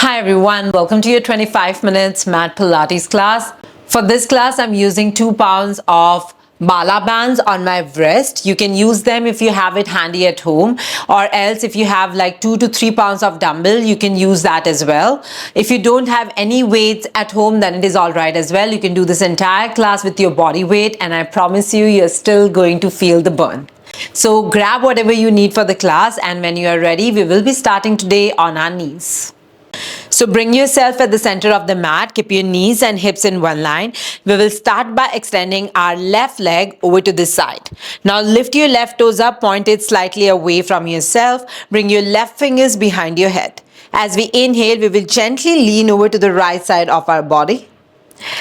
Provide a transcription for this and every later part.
Hi everyone, welcome to your 25 minutes mat Pilates class. For this class, I'm using 2 pounds of Bala bands on my wrist. You can use them if you have it handy at home, or else if you have like 2 to 3 pounds of dumbbell, you can use that as well. If you don't have any weights at home, then it is all right as well. You can do this entire class with your body weight, and I promise you, you're still going to feel the burn. So grab whatever you need for the class, and when you are ready, we will be starting today on our knees. So bring yourself at the center of the mat, keep your knees and hips in one line. We will start by extending our left leg over to this side. Now lift your left toes up, point it slightly away from yourself. Bring your left fingers behind your head. As we inhale, we will gently lean over to the right side of our body.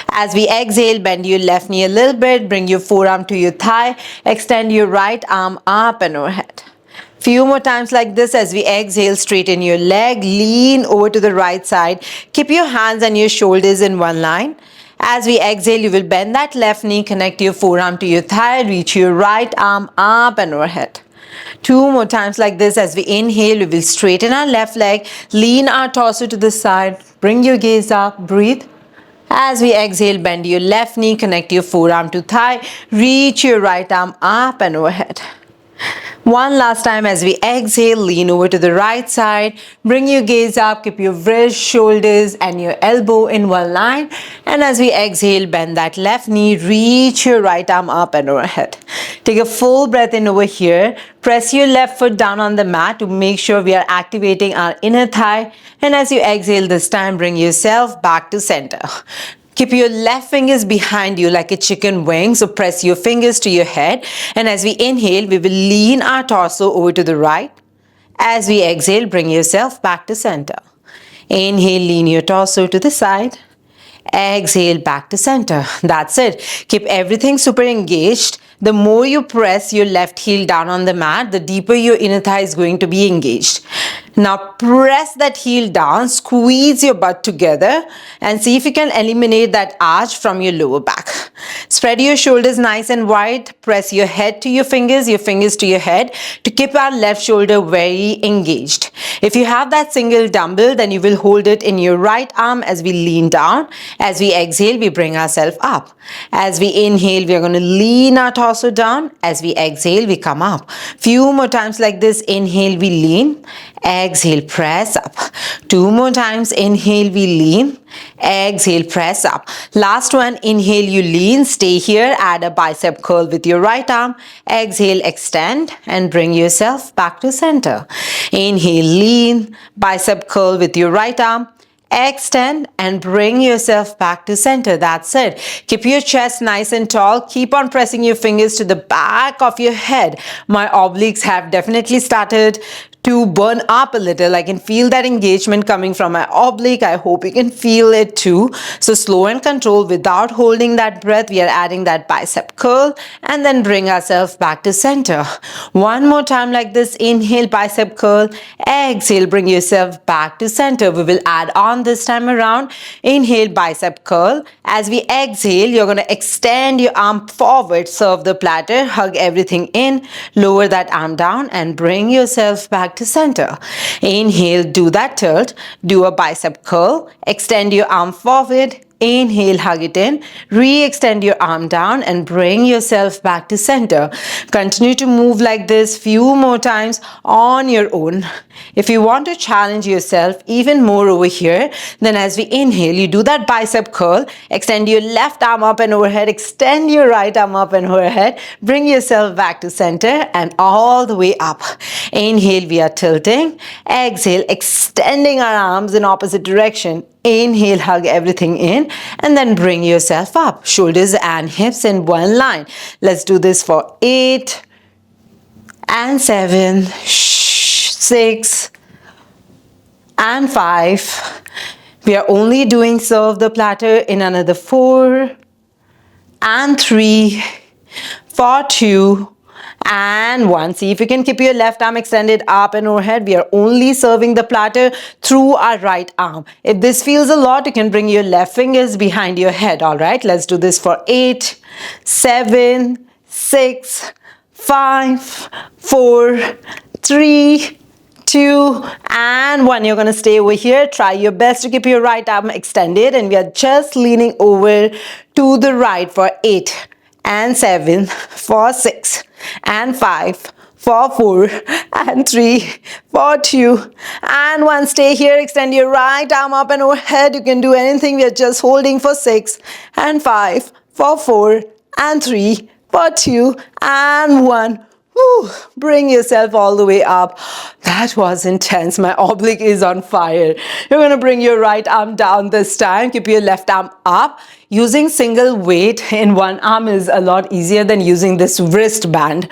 As we exhale, bend your left knee a little bit, bring your forearm to your thigh, extend your right arm up and overhead. Few more times like this. As we exhale, straighten your leg, lean over to the right side. Keep your hands and your shoulders in one line. As we exhale, you will bend that left knee, connect your forearm to your thigh, reach your right arm up and overhead. 2 more times like this. As we inhale, we will straighten our left leg, lean our torso to the side, bring your gaze up, breathe. As we exhale, bend your left knee, connect your forearm to thigh, reach your right arm up and overhead. One last time. As we exhale, lean over to the right side, bring your gaze up, keep your wrist, shoulders and your elbow in one line. And as we exhale, bend that left knee, reach your right arm up and overhead. Take a full breath in over here. Press your left foot down on the mat to make sure we are activating our inner thigh. And as you exhale this time, bring yourself back to center. Keep your left fingers behind you like a chicken wing. So press your fingers to your head. And as we inhale, we will lean our torso over to the right. As we exhale, bring yourself back to center. Inhale, lean your torso to the side. Exhale, back to center. That's it. Keep everything super engaged. The more you press your left heel down on the mat, the deeper your inner thigh is going to be engaged. Now press that heel down, squeeze your butt together and see if you can eliminate that arch from your lower back. Spread your shoulders nice and wide. Press your head to your fingers to your head to keep our left shoulder very engaged. If you have that single dumbbell, then you will hold it in your right arm as we lean down. As we exhale, we bring ourselves up. As we inhale, we are going to lean our torso down. As we exhale, we come up. Few more times like this. Inhale, we lean. Exhale, press up. 2 more times. Inhale, we lean. Exhale, press up. Last one. Inhale, you lean. Stay here. Add a bicep curl with your right arm. Exhale, extend and bring yourself back to center. Inhale, lean. Bicep curl with your right arm. Extend and bring yourself back to center. That's it. Keep your chest nice and tall. Keep on pressing your fingers to the back of your head. My obliques have definitely started to burn up a little. I can feel that engagement coming from my oblique. I hope you can feel it too. So slow and control without holding that breath. We are adding that bicep curl and then bring ourselves back to center. One more time like this. Inhale, bicep curl. Exhale, bring yourself back to center. We will add on this time around. Inhale, bicep curl. As we exhale, you're going to extend your arm forward, serve the platter, hug everything in, lower that arm down and bring yourself back to center. Inhale, do that tilt, do a bicep curl, extend your arm forward. Inhale, hug it in, re-extend your arm down and bring yourself back to center. Continue to move like this few more times on your own. If you want to challenge yourself even more over here, then as we inhale, you do that bicep curl, extend your left arm up and overhead, extend your right arm up and overhead, bring yourself back to center and all the way up. Inhale, we are tilting. Exhale, extending our arms in opposite direction. Inhale, hug everything in and then bring yourself up. Shoulders and hips in one line. Let's do this for 8 and 7, 6 and 5. We are only doing serve the platter in another 4 and 3, for 2 and 1. See if you can keep your left arm extended up and overhead. We are only serving the platter through our right arm. If this feels a lot, you can bring your left fingers behind your head. All right, let's do this for 8, 7, 6, 5, 4, 3, 2, and 1. You're going to stay over here. Try your best to keep your right arm extended, and we are just leaning over to the right for 8 and 7, for 6 and 5, for 4 and 3, for 2 and 1. Stay here. Extend your right arm up and overhead. You can do anything. We are just holding for 6 and 5, for 4 and 3, for 2 and 1. Whew, bring yourself all the way up. That was intense. My oblique is on fire. You're going to bring your right arm down this time. Keep your left arm up. Using single weight in one arm is a lot easier than using this wristband.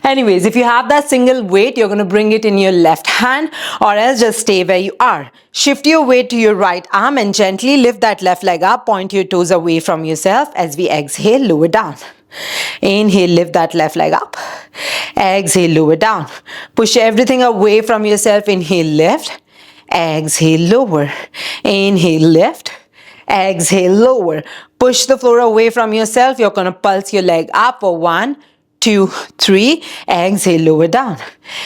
Anyways, if you have that single weight, you're going to bring it in your left hand, or else just stay where you are. Shift your weight to your right arm and gently lift that left leg up. Point your toes away from yourself. As we exhale, lower down. Inhale, lift that left leg up. Exhale, lower down. Push everything away from yourself. Inhale, lift. Exhale, lower. Inhale, lift. Exhale, lower. Push the floor away from yourself. You're going to pulse your leg up for 1, 2, 3. Exhale, lower down.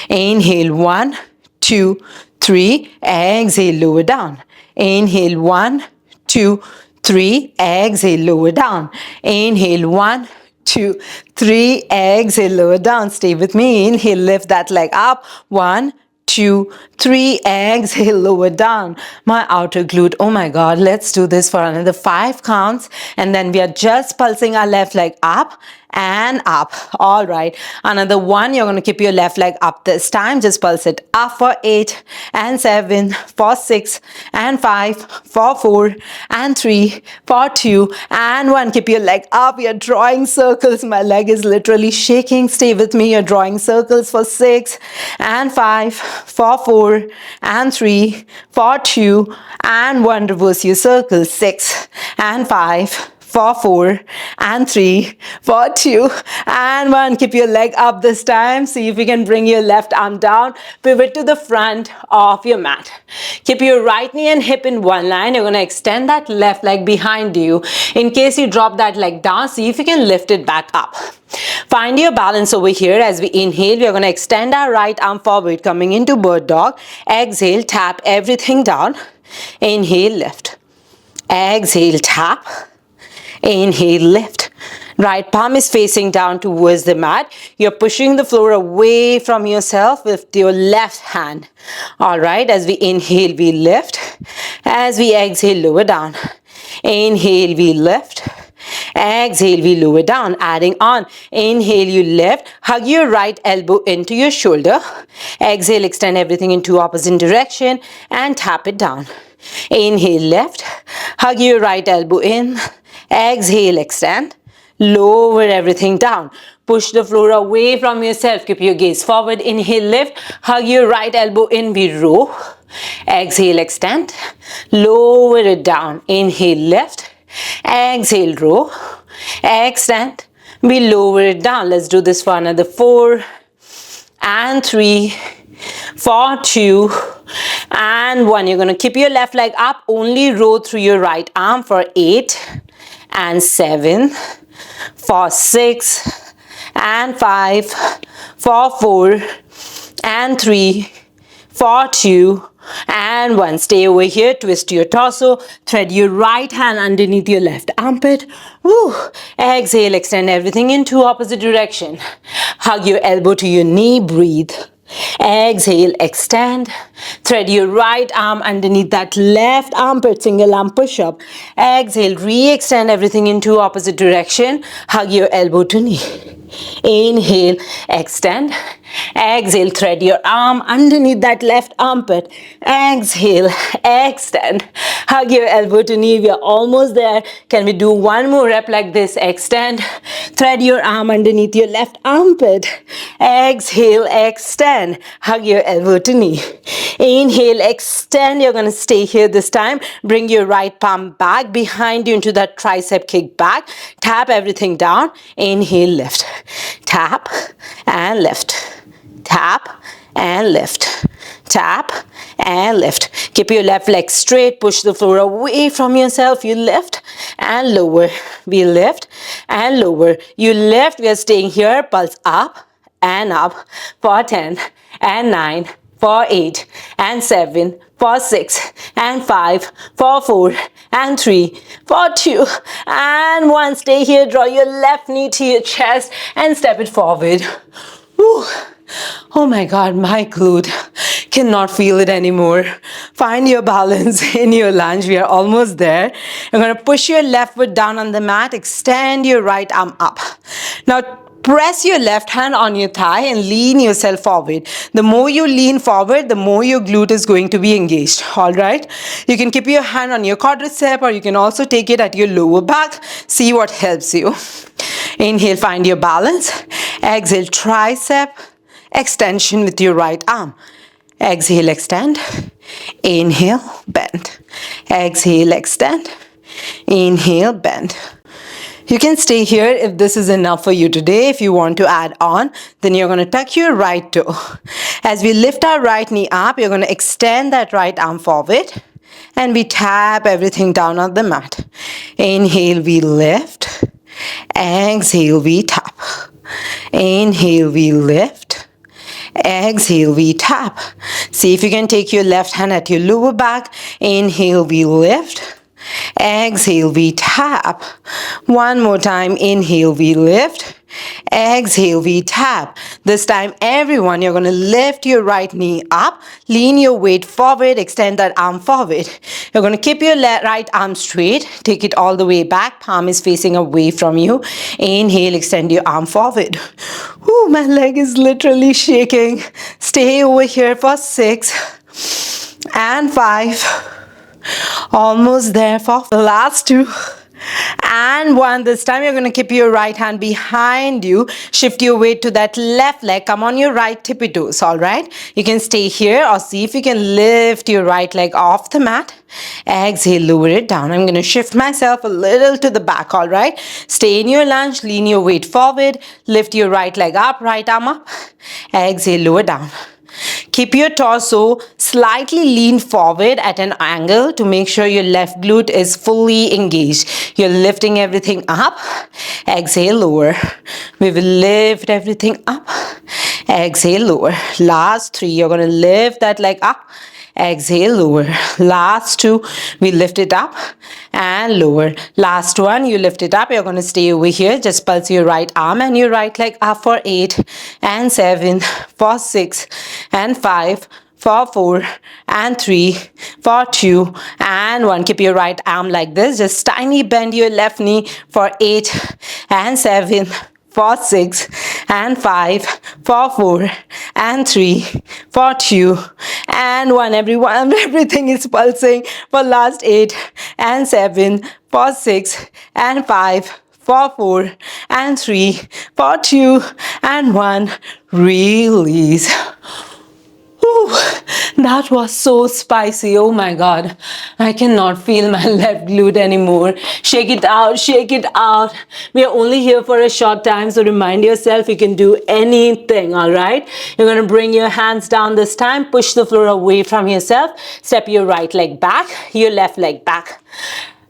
Inhale, 1, 2, 3. Exhale, lower down. Inhale, 1, 2, 3. Exhale, lower down. Inhale, 1, 2, 3. Exhale, lower down. Stay with me. Inhale, lift that leg up. 1, 2, 3. Exhale, lower down. My outer glute. Oh my God. Let's do this for another 5 counts. And then we are just pulsing our left leg up and up. All right. Another 1. You're going to keep your left leg up this time. Just pulse it up for 8 and 7, for 6 and 5, for 4 and 3, for 2 and 1. Keep your leg up. You're drawing circles. My leg is literally shaking. Stay with me. You're drawing circles for 6 and 5, for 4 and 3, for 2 and 1. Reverse your circles. 6 and 5, for 4 and 3, for 2 and 1. Keep your leg up this time. See if you can bring your left arm down. Pivot to the front of your mat. Keep your right knee and hip in one line. You're going to extend that left leg behind you. In case you drop that leg down, see if you can lift it back up. Find your balance over here. As we inhale, we are going to extend our right arm forward, coming into bird dog. Exhale, tap everything down. Inhale, lift. Exhale, tap. Inhale, lift. Right palm is facing down towards the mat. You're pushing the floor away from yourself with your left hand. All right, as we inhale, we lift. As we exhale, lower down. Inhale, we lift. Exhale, we lower down. Adding on. Inhale, you lift. Hug your right elbow into your shoulder. Exhale, extend everything into opposite direction and tap it down. Inhale, lift. Hug your right elbow in. Exhale, extend. Lower everything down. Push the floor away from yourself. Keep your gaze forward. Inhale, lift. Hug your right elbow in. We row. Exhale, extend. Lower it down. Inhale, lift. Exhale, row. Extend. We lower it down. Let's do this for another 4 and 3, for 2 and 1. You're going to keep your left leg up. Only row through your right arm for 8 and 7, for 6 and 5, for 4 and 3, for 2 and 1. Stay over here. Twist your torso. Thread your right hand underneath your left armpit. Woo. Exhale. Extend everything into opposite direction. Hug your elbow to your knee. Breathe. Exhale, extend. Thread your right arm underneath that left armpit, single arm push-up. Exhale, re-extend everything into opposite direction. Hug your elbow to knee. Inhale, extend. Exhale, thread your arm underneath that left armpit. Exhale, extend. Hug your elbow to knee. We are almost there. Can we do one more rep like this? Extend. Thread your arm underneath your left armpit. Exhale, extend. Hug your elbow to knee. Inhale, extend. You're going to stay here this time. Bring your right palm back behind you into that tricep kick back. Tap everything down. Inhale, lift. Tap and lift. Tap and lift. Tap and lift. Keep your left leg straight. Push the floor away from yourself. You lift and lower. We lift and lower. You lift. We are staying here. Pulse up and up for 10 and 9, for 8 and 7 for 6 and 5 for 4 and 3 for 2 and 1. Stay here, draw your left knee to your chest and step it forward. Whew. Oh my God, my glute cannot feel it anymore. Find your balance in your lunge. We are almost there. You're going to push your left foot down on the mat, extend your right arm up. Now press your left hand on your thigh and lean yourself forward. The more you lean forward, the more your glute is going to be engaged. All right? You can keep your hand on your quadricep, or you can also take it at your lower back. See what helps you. Inhale, find your balance. Exhale, tricep extension with your right arm. Exhale, extend. Inhale, bend. Exhale, extend. Inhale, bend. You can stay here if this is enough for you today. If you want to add on, then you're going to tuck your right toe. As we lift our right knee up, you're going to extend that right arm forward and we tap everything down on the mat. Inhale, we lift. Exhale, we tap. Inhale, we lift. Exhale, we tap. See if you can take your left hand at your lower back. Inhale, we lift. Exhale, we tap. One more time. Inhale, we lift. Exhale, we tap. This time, everyone, you're going to lift your right knee up, lean your weight forward, extend that arm forward. You're going to keep your right arm straight, take it all the way back, palm is facing away from you. Inhale, extend your arm forward. Ooh, my leg is literally shaking. Stay over here for 6 and 5. Almost there for the last 2 and 1. This time you're going to keep your right hand behind you. Shift your weight to that left leg. Come on your right tippy toes, all right? You can stay here or see if you can lift your right leg off the mat. Exhale, lower it down. I'm going to shift myself a little to the back, all right? Stay in your lunge, lean your weight forward, lift your right leg up, right arm up. Exhale, lower down. Keep your torso slightly lean forward at an angle to make sure your left glute is fully engaged. You're lifting everything up. Exhale, lower. We will lift everything up. Exhale, lower. Last 3, you're going to lift that leg up. Exhale, lower. Last 2, we lift it up and lower. Last 1, you lift it up. You're going to stay over here. Just pulse your right arm and your right leg up for 8 and 7, for 6 and 5, for 4 and 3, for 2 and 1. Keep your right arm like this. Just tiny bend your left knee for 8 and 7, for 6 and 5, for 4 and 3, for 2 and 1. Everything is pulsing for last 8 and 7, for 6 and 5, for 4 and 3, for 2 and 1. Release. Whew, that was so spicy. Oh my God. I cannot feel my left glute anymore. Shake it out, shake it out. We are only here for a short time, so remind yourself you can do anything, all right? You're going to bring your hands down this time, push the floor away from yourself, step your right leg back, your left leg back.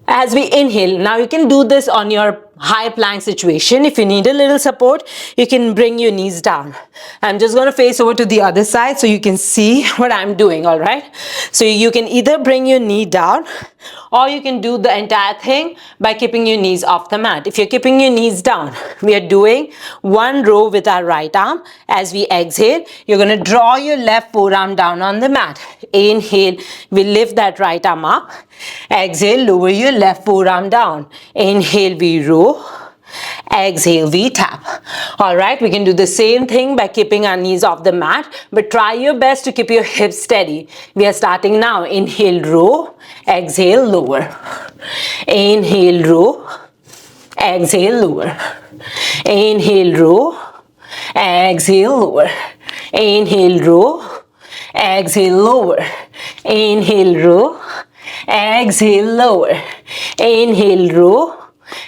As we inhale, now you can do this on your high plank situation. If you need a little support, you can bring your knees down. I'm just going to face over to the other side so you can see what I'm doing, all right? So you can either bring your knee down or you can do the entire thing by keeping your knees off the mat. If you're keeping your knees down, we are doing 1 row with our right arm. As we exhale, you're going to draw your left forearm down on the mat. Inhale, we lift that right arm up. Exhale, lower your left forearm down. Inhale, we row. Exhale, we tap. All right, we can do the same thing by keeping our knees off the mat, but try your best to keep your hips steady. We are starting now. Inhale, row. Exhale, lower. Inhale, row. Exhale, lower. Inhale, row. Exhale, lower. Inhale, row. Exhale, lower. Inhale, row. Exhale, lower. Inhale, row.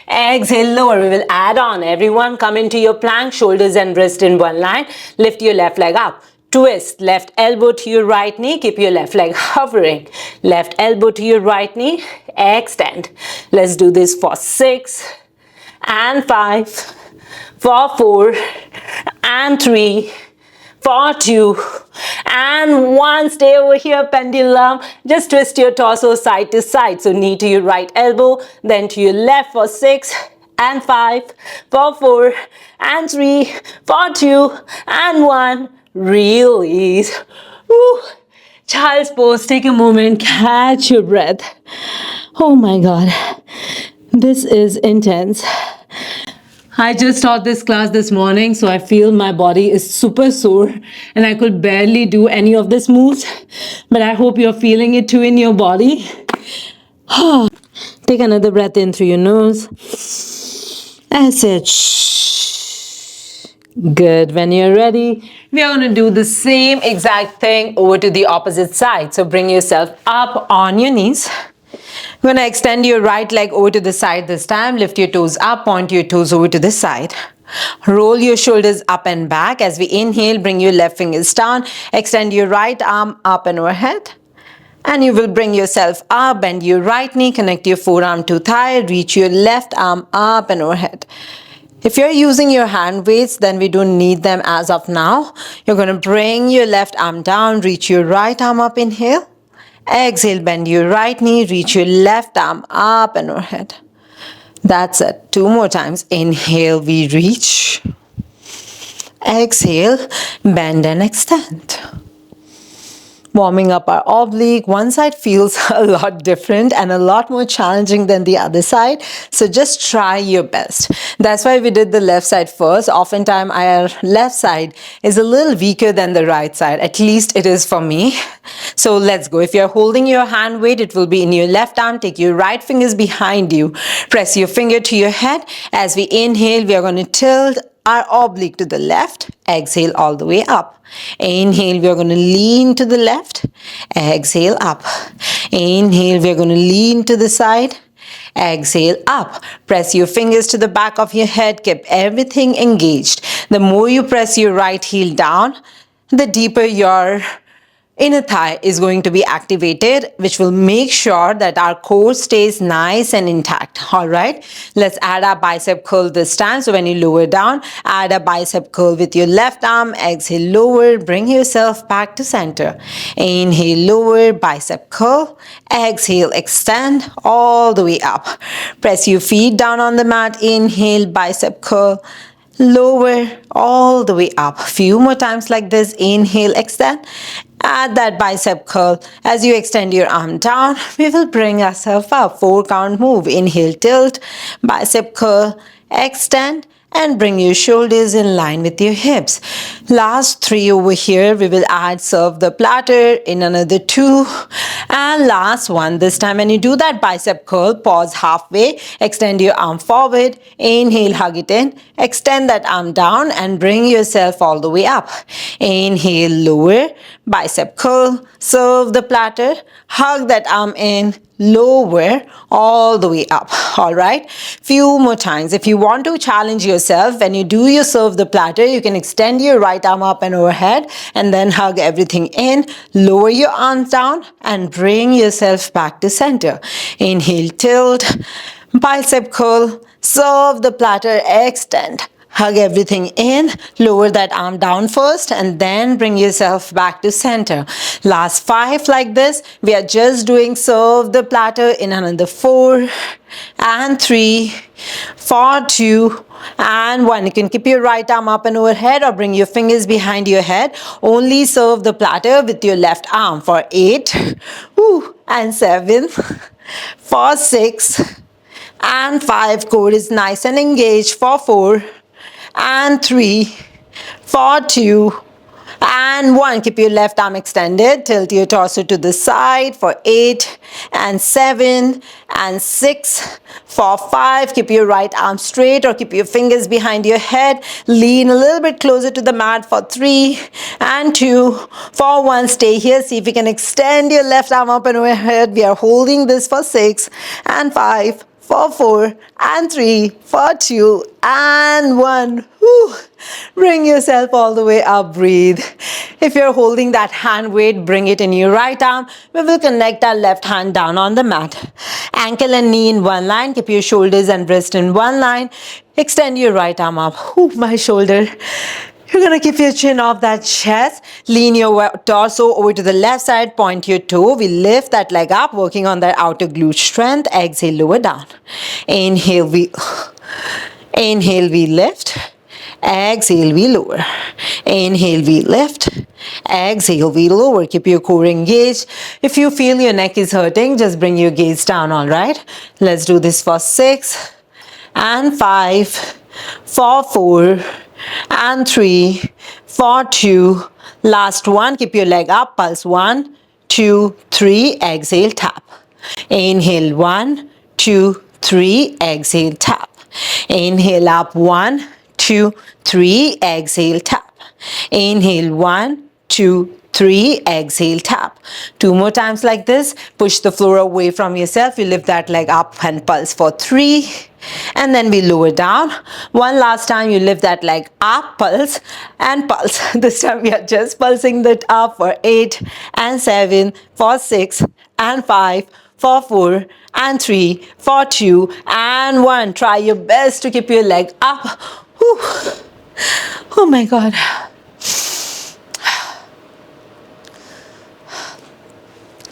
Exhale, lower. We will add on. Everyone come into your plank, shoulders and wrist in one line. Lift your left leg up. Twist, left elbow to your right knee. Keep your left leg hovering. Left elbow to your right knee. Extend. Let's do this for 6 and 5, for 4 and 3, for 2, and 1. Stay over here, pendulum. Just twist your torso side to side. So knee to your right elbow, then to your left for 6, and 5, for 4, and 3, for 2, and 1. Release. Woo. Child's pose. Take a moment, catch your breath. Oh my God, this is intense. I just taught this class this morning, so I feel my body is super sore and I could barely do any of these moves, but I hope you're feeling it too in your body. Take another breath in through your nose. Exhale. Good. When you're ready, we are going to do the same exact thing over to the opposite side. So bring yourself up on your knees. You're going to extend your right leg over to the side this time. Lift your toes up, point your toes over to the side. Roll your shoulders up and back. As we inhale, bring your left fingers down. Extend your right arm up and overhead. And you will bring yourself up, bend your right knee, connect your forearm to thigh, reach your left arm up and overhead. If you're using your hand weights, then we don't need them as of now. You're going to bring your left arm down, reach your right arm up, inhale. Exhale, bend your right knee, reach your left arm up and overhead. That's it. 2 more times. Inhale, we reach. Exhale, bend and extend. Warming up our oblique. One side feels a lot different and a lot more challenging than the other side. So just try your best. That's why we did the left side first. Oftentimes our left side is a little weaker than the right side. At least it is for me. So let's go. If you're holding your hand weight, it will be in your left arm. Take your right fingers behind you. Press your finger to your head. As we inhale, we are going to tilt our oblique to the left. Exhale all the way up. Inhale, we are going to lean to the left. Exhale up. Inhale, we are going to lean to the side. Exhale up. Press your fingers to the back of your head. Keep everything engaged. The more you press your right heel down, the deeper your inner thigh is going to be activated, which will make sure that our core stays nice and intact. All right, let's add our bicep curl this time. So when you lower down, add a bicep curl with your left arm. Exhale, lower, bring yourself back to center. Inhale, lower, bicep curl. Exhale, extend all the way up. Press your feet down on the mat. Inhale, bicep curl. Lower all the way up. Few more times like this. Inhale, extend. Add that bicep curl. As you extend your arm down, we will bring ourselves up. 4 count move. Inhale, tilt, bicep curl, extend, and bring your shoulders in line with your hips. Last 3 over here, we will add serve the platter in another 2. And last one, this time when you do that bicep curl, pause halfway, extend your arm forward, inhale, hug it in, extend that arm down and bring yourself all the way up. Inhale, lower, bicep curl, serve the platter, hug that arm in, lower all the way up. All right, few more times. If you want to challenge yourself, when you do your serve the platter, you can extend your right arm up and overhead and then hug everything in, lower your arms down and bring yourself back to center. Inhale, tilt, bicep curl, serve the platter, extend. Hug everything in, lower that arm down first, and then bring yourself back to center. Last 5 like this. We are just doing serve the platter in another 4 and 3, for 2 and 1. You can keep your right arm up and overhead or bring your fingers behind your head. Only serve the platter with your left arm for 8 and 7, for 6 and 5. Core is nice and engaged for 4 and 3, for 2 and 1. Keep your left arm extended. Tilt your torso to the side for 8 and 7 and 6, for 5. Keep your right arm straight or keep your fingers behind your head. Lean a little bit closer to the mat for 3 and 2, for 1. Stay here. See if you can extend your left arm up and overhead. We are holding this for 6 and 5, for 4 and 3, for 2 and 1. Bring yourself all the way up. Breathe. If you're holding that hand weight, bring it in your right arm. We will connect our left hand down on the mat. Ankle and knee in one line. Keep your shoulders and wrist in one line. Extend your right arm up. My shoulder. You're gonna keep your chin off that chest, lean your torso over to the left side, point your toe. We lift that leg up, working on that outer glute strength. Exhale, lower down. Inhale, we lift. Exhale, we lower. Inhale, we lift. Exhale, we lower. Keep your core engaged. If you feel your neck is hurting, just bring your gaze down, all right? Let's do this for 6 and 5, for 4 and 3, for 2. Last one. Keep your leg up. Pulse 1, 2, 3. Exhale, tap. Inhale, 1, 2, 3. Exhale, tap. Inhale up, 1, 2, 3. Exhale, tap. Inhale, 1, 2, 3. Exhale, tap. 2 more times like this. Push the floor away from yourself. You lift that leg up and pulse for 3. And then we lower down. One last time, you lift that leg up, pulse, and pulse. This time we are just pulsing that up for 8 and 7, for 6 and 5, for 4 and 3, for 2 and 1. Try your best to keep your leg up. Whew. Oh my God.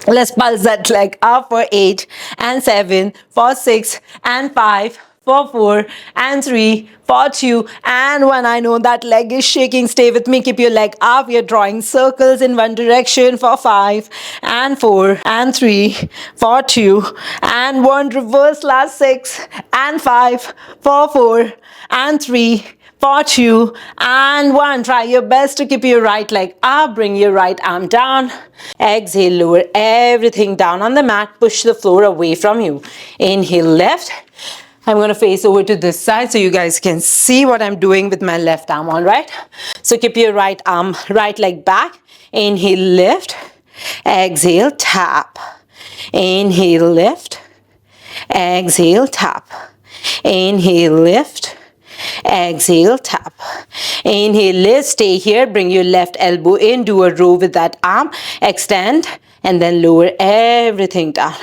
Let's pulse that leg up for 8 and 7, for 6 and 5, for 4 and 3, for 2 and 1. I know that leg is shaking. Stay with me. Keep your leg up. We are drawing circles in one direction for 5 and 4 and 3, for 2 and 1. Reverse last 6 and 5, for 4 and 3, for 2 and 1. Try your best to keep your right leg up. Bring your right arm down. Exhale, lower everything down on the mat. Push the floor away from you. Inhale, left. I'm going to face over to this side so you guys can see what I'm doing with my left arm, all right? So keep your right arm, right leg back. Inhale, lift. Exhale, tap. Inhale, lift. Exhale, tap. Inhale, lift. Exhale, tap. Inhale, lift. Stay here. Bring your left elbow in. Do a row with that arm. Extend and then lower everything down.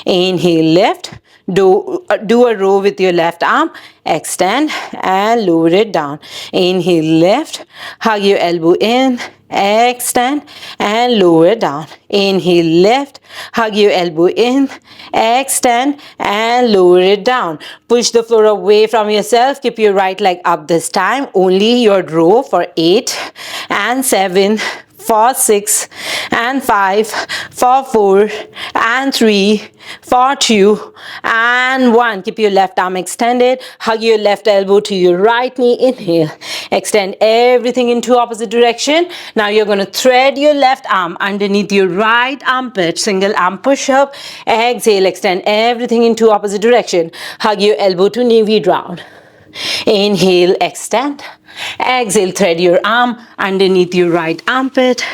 Inhale, lift. Do a row with your left arm. Extend and lower it down. Inhale, lift. Hug your elbow in. Extend and lower down. Inhale, lift. Hug your elbow in. Extend and lower it down. Push the floor away from yourself. Keep your right leg up this time. Only your row for 8 and 7, for 6 and 5, for 4 and 3, for 2 and 1. Keep your left arm extended. Hug your left elbow to your right knee. Inhale. Extend everything into opposite direction. Now you're going to thread your left arm underneath your right armpit. Single arm push up. Exhale. Extend everything into opposite direction. Hug your elbow to knee. We round. Inhale. Extend. Exhale, thread your arm underneath your right armpit.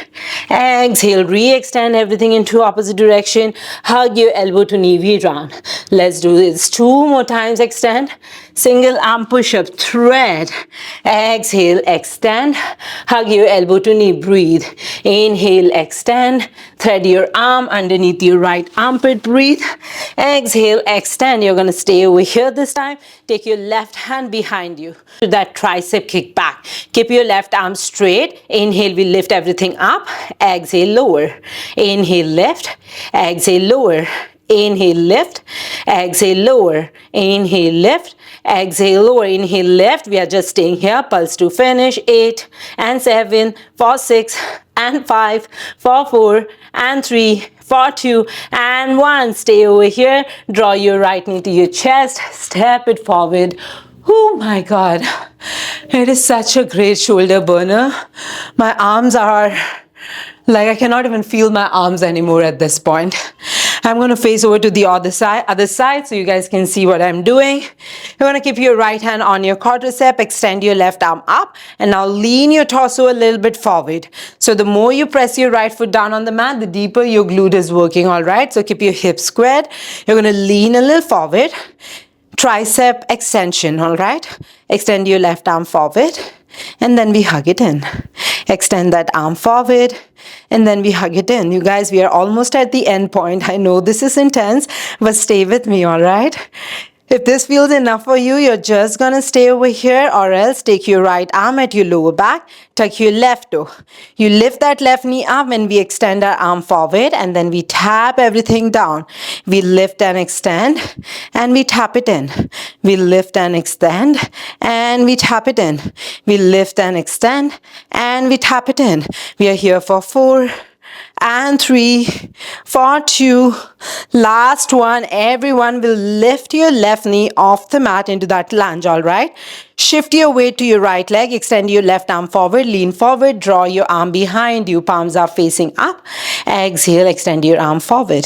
Exhale, re-extend everything into opposite direction. Hug your elbow to knee, we round. Let's do this 2 more times. Extend. Single arm push-up, thread. Exhale, extend. Hug your elbow to knee, breathe. Inhale, extend. Thread your arm underneath your right armpit, breathe. Exhale, extend. You're going to stay over here this time. Take your left hand behind you to that tricep kick back. Keep your left arm straight. Inhale, we lift everything up. Exhale, lower. Inhale, lift. Exhale, lower. Inhale, lift. Exhale, lower. Inhale, lift. Exhale, lower. Inhale, lift. We are just staying here. Pulse to finish. 8 and 7, for 6 and 5, for 4 and 3, for 2 and 1. Stay over here. Draw your right knee to your chest. Step it forward. Oh my God. It is such a great shoulder burner. My arms are like, I cannot even feel my arms anymore at this point. I'm going to face over to the other side so you guys can see what I'm doing. You're going to keep your right hand on your quadricep, extend your left arm up, and now lean your torso a little bit forward. So the more you press your right foot down on the mat, the deeper your glute is working, all right? So keep your hips squared. You're going to lean a little forward. Tricep extension, all right? Extend your left arm forward, and then we hug it in. Extend that arm forward, and then we hug it in. You guys, we are almost at the end point. I know this is intense, but stay with me, all right? If this feels enough for you, you're just gonna stay over here, or else take your right arm at your lower back, tuck your left toe. You lift that left knee up when we extend our arm forward, and then we tap everything down. We lift and extend, and we tap it in. We lift and extend, and we tap it in. We lift and extend, and we tap it in. We are here for 4 and 3, 4, 2, last one. Everyone will lift your left knee off the mat into that lunge, all right? Shift your weight to your right leg, extend your left arm forward, lean forward, draw your arm behind you, palms are facing up. Exhale, extend your arm forward.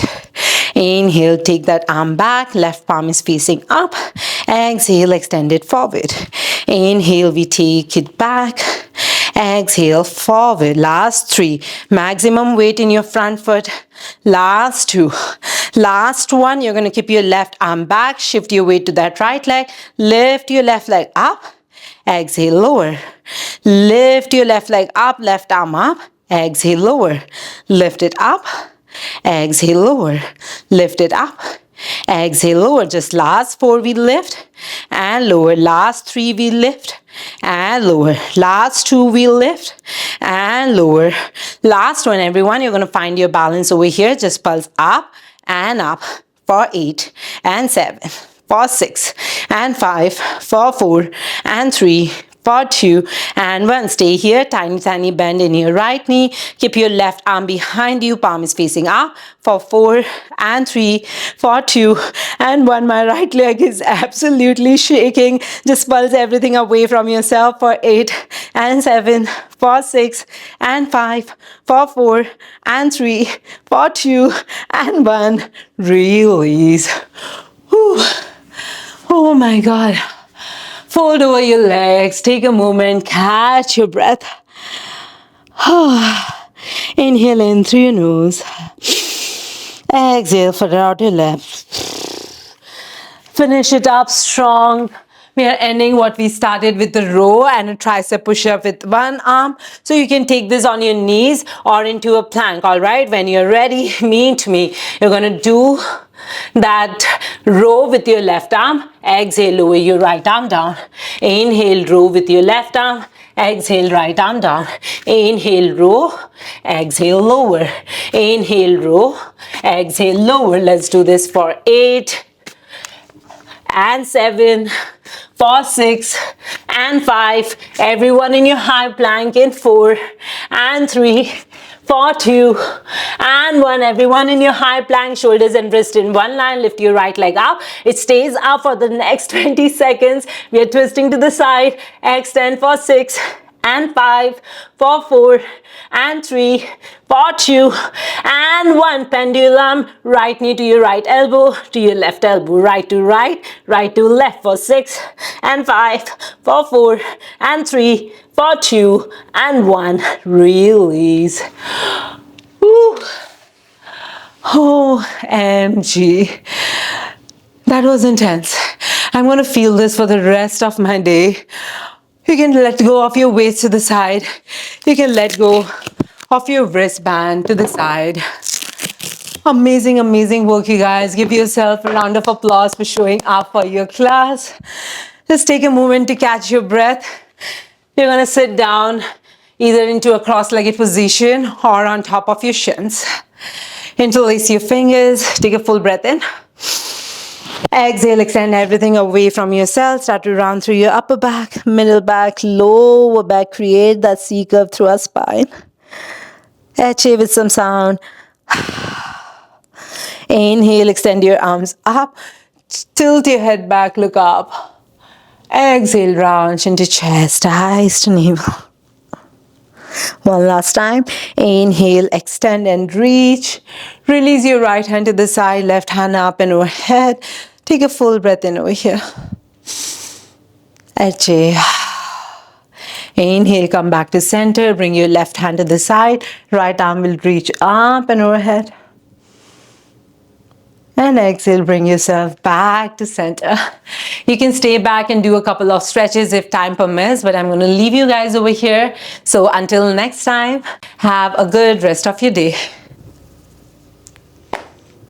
Inhale, take that arm back, left palm is facing up. Exhale, extend it forward. Inhale, we take it back. Exhale, forward. Last 3. Maximum weight in your front foot. Last 2. Last 1. You're going to keep your left arm back. Shift your weight to that right leg. Lift your left leg up. Exhale, lower. Lift your left leg up. Left arm up. Exhale, lower. Lift it up. Exhale, lower. Lift it up. Exhale, lower. Just last 4 we lift and lower. Last 3 we lift and lower. Last 2 we lift and lower. Last one, everyone, you're going to find your balance over here. Just pulse up and up for 8 and 7, for 6 and 5, for 4 and 3, for 2 and 1. Stay here. Tiny, tiny bend in your right knee. Keep your left arm behind you. Palm is facing up. For 4 and 3, for 2 and 1. My right leg is absolutely shaking. Just pulse everything away from yourself. For 8 and 7, for 6 and 5, for 4 and 3, for 2 and 1. Release. Whew. Oh my God. Fold over your legs, take a moment, catch your breath. Inhale in through your nose. Exhale, further out your left. Finish it up strong. We are ending what we started with the row and a tricep push-up with one arm. So you can take this on your knees or into a plank, all right? When you're ready, meet me. You're going to do that row with your left arm. Exhale, lower your right arm down. Inhale, row with your left arm. Exhale, right arm down. Inhale, row. Exhale, lower. Inhale, row. Exhale, lower. Let's do this for 8 and 7, for 6 and 5. Everyone in your high plank in 4 and 3, for 2 and 1. Everyone in your high plank, shoulders and wrist in one line. Lift your right leg up. It stays up for the next 20 seconds. We are twisting to the side. Extend for 6 and 5, for 4 and 3, for 2 and 1. Pendulum, right knee to your right elbow, to your left elbow, right to right, right to left for 6 and 5, for 4 and 3, for 2 and 1. Release. Woo. OMG. That was intense. I'm going to feel this for the rest of my day. You can let go of your weights to the side. You can let go of your wristband to the side. Amazing, amazing work, you guys. Give yourself a round of applause for showing up for your class. Just take a moment to catch your breath. You're going to sit down either into a cross-legged position or on top of your shins. Interlace your fingers. Take a full breath in. Exhale, extend everything away from yourself. Start to round through your upper back, middle back, lower back. Create that C curve through our spine. Exhale with some sound. Inhale, extend your arms up. Tilt your head back, look up. Exhale, round into chest, eyes to navel. One last time. Inhale, extend and reach. Release your right hand to the side, left hand up and overhead. Take a full breath in over here. Exhale. Inhale, come back to center. Bring your left hand to the side. Right arm will reach up and overhead. And exhale, bring yourself back to center. You can stay back and do a couple of stretches if time permits, but I'm going to leave you guys over here. So until next time, have a good rest of your day.